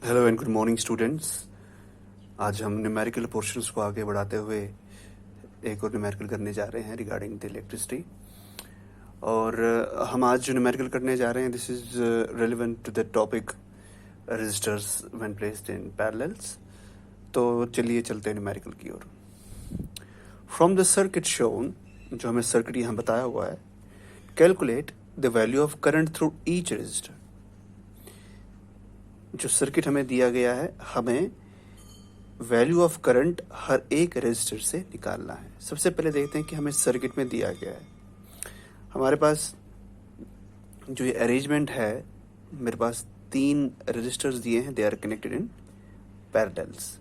Hello and good morning students. आज हम numerical portions को आगे बढ़ाते हुए एक और न्यूमेरिकल करने जा रहे हैं रिगार्डिंग द इलेक्ट्रिसिटी। और हम आज जो न्यूमेरिकल करने जा रहे हैं this is relevant to the topic resistors when placed in parallels. तो चलिए चलते हैं न्यूमेरिकल की ओर। फ्रॉम द सर्किट शोन, जो हमें सर्किट यहाँ बताया हुआ है, calculate the value of current through each resistor. जो सर्किट हमें दिया गया है, हमें वैल्यू ऑफ करंट हर एक रेजिस्टर से निकालना है। सबसे पहले देखते हैं कि हमें सर्किट में दिया गया है। हमारे पास जो ये अरेंजमेंट है, मेरे पास 3 रेजिस्टर्स दिए हैं, they are connected in parallels.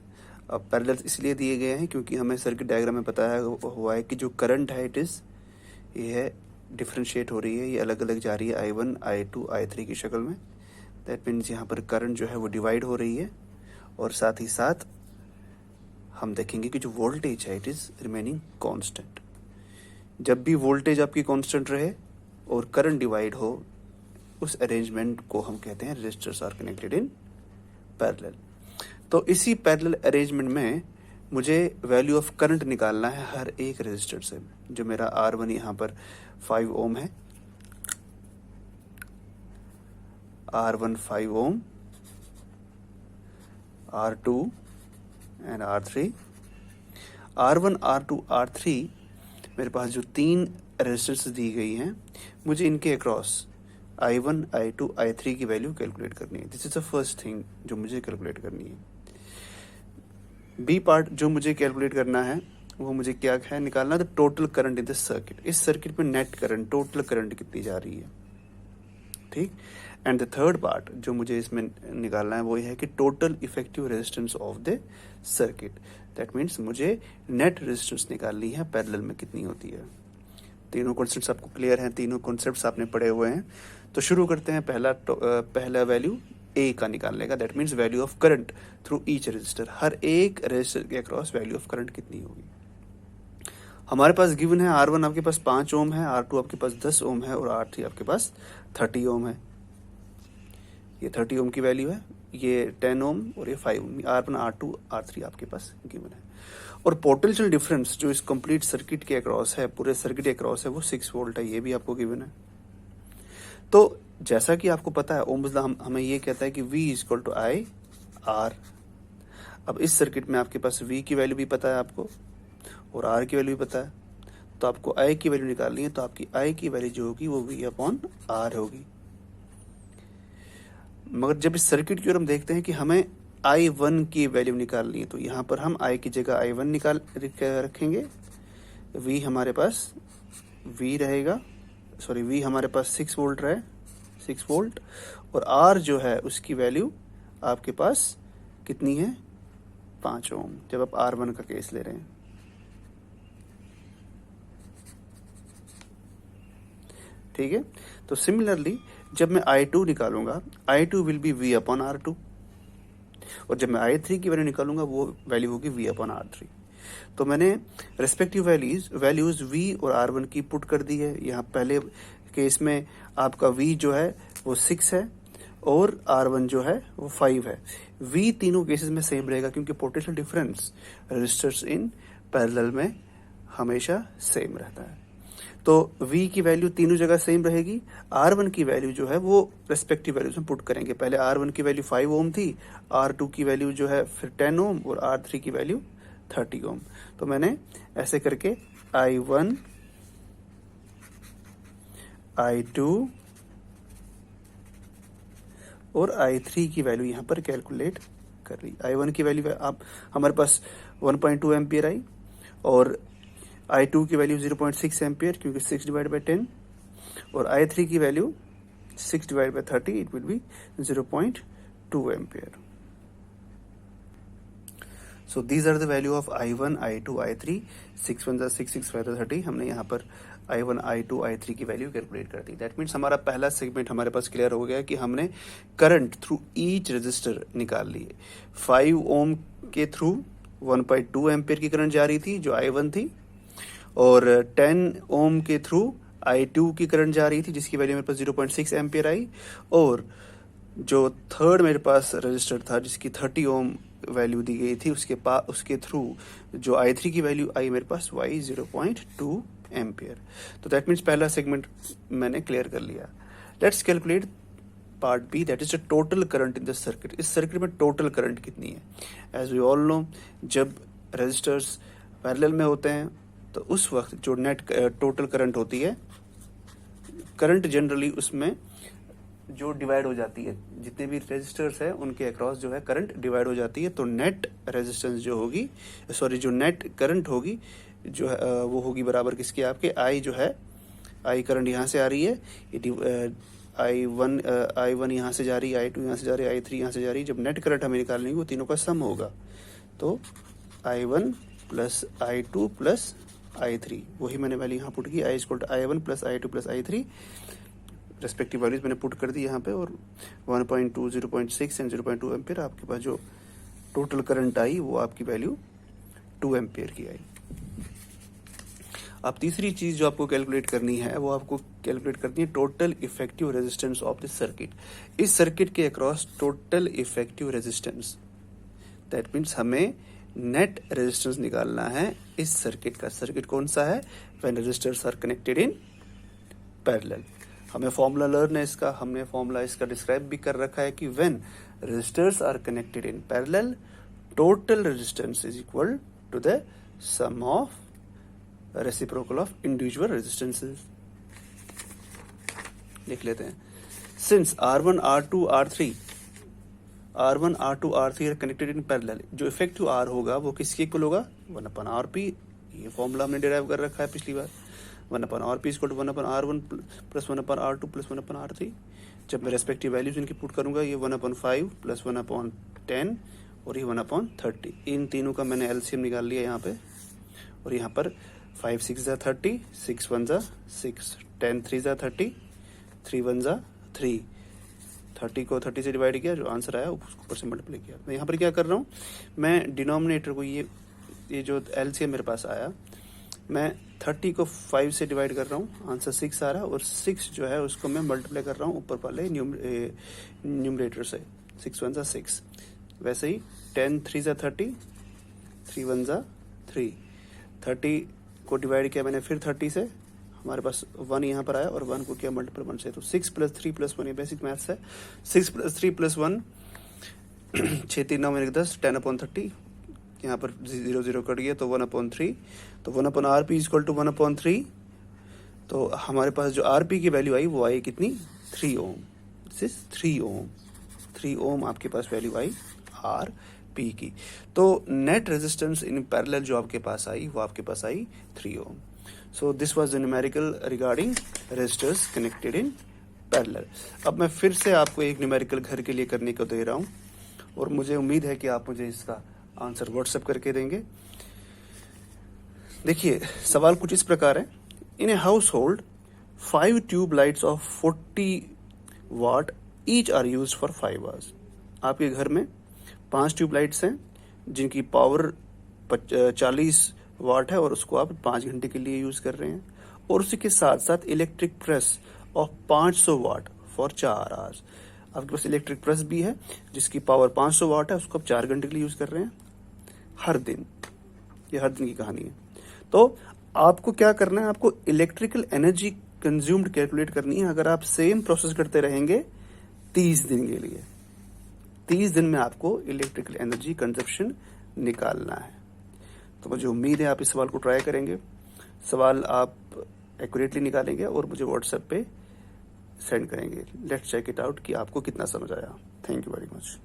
अब पैरेलल्स इसलिए दिए गए हैं क्योंकि हमें सर्किट डायग्राम में बताया हुआ है कि जो करंट है ये है डिफ्रेंशिएट हो रही है, ये अलग अलग जा रही है I1, I2, I3 की शक्ल में। दैट मीन्स यहाँ पर करंट जो है वो डिवाइड हो रही है, और साथ ही साथ हम देखेंगे कि जो वोल्टेज है इट इज रिमेनिंग कांस्टेंट। जब भी वोल्टेज आपकी कांस्टेंट रहे और करंट डिवाइड हो, उस अरेंजमेंट को हम कहते हैं resistors are connected in parallel. तो इसी पैरेलल अरेंजमेंट में मुझे वैल्यू ऑफ करंट निकालना है हर एक रेजिस्टर से। जो मेरा R1 यहाँ पर 5 ओम है, R1 5 Om, R2 and R3। R1, R2, R3 मेरे पास जो 3 रेजिस्टेंस दी गई हैं, मुझे इनके अक्रॉस I1, I2, I3 की वैल्यू कैलकुलेट करनी है। This is the first thing जो मुझे कैलकुलेट करनी है। बी पार्ट जो मुझे कैलकुलेट करना है वो मुझे क्या है, निकालना the total current in the circuit. इस सर्किट में नेट करंट, टोटल करंट कितनी जा रही है, ठीक। एंड द थर्ड पार्ट जो मुझे इसमें निकालना है वो ये है कि total effective resistance of the circuit. That means मुझे नेट रेजिस्टेंस निकालनी है पैरेलल में कितनी होती है। तीनों कॉन्सेप्ट्स आपको क्लियर हैं, तीनों कॉन्सेप्ट्स आपने पढ़े हुए हैं। तो शुरू करते हैं पहला वैल्यू ए का निकालने का। That means value of current through each resistor. हर एक रेजिस्टर के अक्रॉस वैल्यू ऑफ करंट कितनी होगी। हमारे पास गिवन है R1 आपके पास 5 ओम है, R2 आपके पास 10 ओम है, और R3 आपके पास 30 ओम है। ये 30 ओम की वैल्यू है, ये 10 ओम और ये 5 ओम। R1, R2, R3 आपके पास गिवन है। और पोटेंशियल डिफरेंस जो इस कंप्लीट सर्किट के अक्रॉस है, पूरे सर्किट के अक्रॉस है, वो 6 वोल्ट है। ये भी आपको गिवन है। तो जैसा कि आपको पता है, ओम्स लॉ हमें ये कहता है कि V equal to I R। अब इस सर्किट में आपके पास V की वैल्यू भी पता है आपको, और R की वैल्यू भी पता है। तो आपको I की वैल्यू निकालनी है, तो आपकी I की वैल्यू जो होगी वो V अपॉन R होगी। मगर जब इस सर्किट की ओर हम देखते हैं कि हमें I1 की वैल्यू निकालनी है, तो यहाँ पर हम I की जगह I1 निकाल रखेंगे। V हमारे पास V रहेगा, सॉरी V हमारे पास 6 वोल्ट रहे, 6 वोल्ट। और R जो है उसकी वैल्यू आपके पास कितनी है, 5 ओम, जब आप R1 का केस ले रहे हैं। ठीक है। तो सिमिलरली जब मैं I2 निकालूंगा, I2 will be V upon R2, और जब मैं I3 की वैल्यू निकालूंगा वो वैल्यू होगी V अपॉन R3। तो मैंने रेस्पेक्टिव वैल्यूज V और R1 की पुट कर दी है। यहाँ पहले केस में आपका V जो है वो 6 है और R1 जो है वो 5 है। V तीनों केसेस में सेम रहेगा क्योंकि potential difference resistors in parallel में हमेशा सेम रहता है। तो V की वैल्यू तीनों जगह सेम रहेगी। R1 की वैल्यू जो है वो रेस्पेक्टिव वैल्यूज में पुट करेंगे। पहले R1 की वैल्यू 5 ओम थी, R2 की वैल्यू जो है फिर 10 ओम, और R3 की वैल्यू 30 ओम। तो मैंने ऐसे करके I1, I2 और I3 की वैल्यू यहाँ पर कैलकुलेट कर रही। I1 की वैल्यू आप हमारे पास 1.2 एम्पियर आई, और I2 की वैल्यू 0.6 एम्पियर क्योंकि 6 डिवाइड बाई 10, और I3 की value 6 divide by 30, it will be 0.2 ampere. So these are the value of I1, I2, I3। 6 1 6, 6 5 30। हमने यहाँ पर I1, I2, I3 की वैल्यू कैलकुलेट कर दी। दैट मीन्स हमारा पहला सेगमेंट हमारे पास क्लियर हो गया कि हमने करंट थ्रू ईच रजिस्टर निकाल ली है। 5 ओम के थ्रू 1.2 एम्पियर की करंट जा रही थी जो I1 थी, और 10 ओम के थ्रू I2 की करंट जा रही थी जिसकी वैल्यू मेरे पास 0.6 एम्पियर आई, और जो थर्ड मेरे पास रजिस्टर था जिसकी 30 ओम वैल्यू दी गई थी, उसके थ्रू जो I3 की वैल्यू आई मेरे पास वो आई 0.2 एम्पियर। तो दैट मीन्स पहला सेगमेंट मैंने क्लियर कर लिया। Let's calculate part B, that is the total current in the circuit. इस सर्किट में टोटल करंट कितनी है? एज वी ऑल नो, जब रजिस्टर्स पैरेलल में होते हैं तो उस वक्त जो नेट टोटल करंट होती है, करंट जनरली उसमें जो डिवाइड हो जाती है, जितने भी रेजिस्टर्स है उनके अक्रॉस जो है करंट डिवाइड हो जाती है, तो नेट रेजिस्टेंस जो होगी, सॉरी जो नेट करंट होगी जो है वो होगी बराबर किसके, आपके आई जो है, आई करंट यहाँ से आ रही है, I1 यहाँ से जा रही है, I2 यहाँ से जा रही है, I3 यहाँ से जा रही है। जब नेट करंट हमें निकालनी है वो तीनों का सम होगा, तो I1 plus I2 plus I3, वही मैंने वैल्यू यहाँ पुट की, I1 plus I2 plus I3 respective values मैंने पुट कर दी यहाँ पे, और 1.2, 0.6 एंड 0.2 एम्पियर आपके पास जो टोटल करंट आई वो आपकी वैल्यू 2 एम्पियर की आई। अब तीसरी चीज जो आपको कैलकुलेट करनी है वो आपको कैलकुलेट करनी है total effective resistance of this circuit. इस सर्किट के across total effective resistance, that means हमें नेट रेजिस्टेंस निकालना है इस सर्किट का। सर्किट कौन सा है? When resistors are connected in parallel. हमें फॉर्मूला लर्न है इसका, हमने फॉर्मूला इसका डिस्क्राइब भी कर रखा है कि when resistors are connected in parallel, total resistance is equal to the sum of reciprocal of individual resistances. लिख लेते हैं, since R1, R2, R3 are connected in parallel, जो इफेक्टिव R होगा वो किसके इक्वल होगा? 1/RP। ये फॉर्मूला हमने डिराइव कर रखा है पिछली बार, 1/RP is equal to 1/R1 plus 1/R2 plus 1/R3। जब मैं रेस्पेक्टिव वैल्यूज इनकी पुट करूंगा, ये 1/5 प्लस 1/10 और ये 1/30, इन तीनों का मैंने एलसीएम निकाल लिया यहाँ पे, और यहाँ पर 5 6 जा 30, 6 1 जा 6, 10 3 जा 30, 3 1 जा 3, 30 को 30 से डिवाइड किया, जो आंसर आया उसको ऊपर से मल्टीप्लाई किया। मैं यहाँ पर क्या कर रहा हूँ, मैं डिनोमिनेटर को ये जो एलसीएम मेरे पास आया, मैं 30 को 5 से डिवाइड कर रहा हूँ, आंसर 6 आ रहा है, और 6 जो है उसको मैं मल्टीप्लाई कर रहा हूँ ऊपर वाले न्यूमरेटर से, 6 1 जा 6। वैसे ही 10 3 जा 30, 3 1 जा 3, 30 को डिवाइड किया मैंने फिर 30 से, हमारे पास 1 यहाँ पर आया, और 1 को किया मल्टीपल 1 से, तो 6 प्लस 3 प्लस 1, ये बेसिक मैथ्स है। 6 प्लस 3 प्लस 1 6 3 9 10, 10/30, यहाँ पर 0 0 कट गया तो 1/3, तो 1/RP इज इक्वल टू 1/3। तो हमारे पास जो RP की वैल्यू आई वो आई कितनी? 3 ओम। दिस इज 3 ओम आपके पास वैल्यू आई RP की। तो नेट रेजिस्टेंस इन पैरेलल जो आपके पास आई वो आपके पास आई 3 ohm. So this was the numerical regarding resistors connected in parallel. अब मैं फिर से आपको एक न्यूमेरिकल घर के लिए करने को दे रहा हूँ, और मुझे उम्मीद है कि आप मुझे इसका आंसर व्हाट्सएप करके देंगे। देखिए, सवाल कुछ इस प्रकार है, in a household 5 tube lights of 40 watt each are used for 5 hours. आपके घर में 5 ट्यूब लाइट्स हैं जिनकी पावर 40 वाट है, और उसको आप 5 घंटे के लिए यूज कर रहे हैं, और उसी के साथ साथ electric press of 500 watt for 4 hours. आपके पास इलेक्ट्रिक प्रेस भी है जिसकी पावर 500 वाट है, उसको आप 4 घंटे के लिए यूज कर रहे हैं हर दिन। ये हर दिन की कहानी है। तो आपको क्या करना है, आपको इलेक्ट्रिकल एनर्जी कंज्यूम्ड कैलकुलेट करनी है। अगर आप सेम प्रोसेस करते रहेंगे 30 दिन के लिए, 30 दिन में आपको इलेक्ट्रिकल एनर्जी कंजप्शन निकालना है। तो मुझे उम्मीद है आप इस सवाल को ट्राई करेंगे, सवाल आप एक्यूरेटली निकालेंगे और मुझे व्हाट्सएप पे सेंड करेंगे। लेट्स चेक इट आउट कि आपको कितना समझ आया। Thank you very much.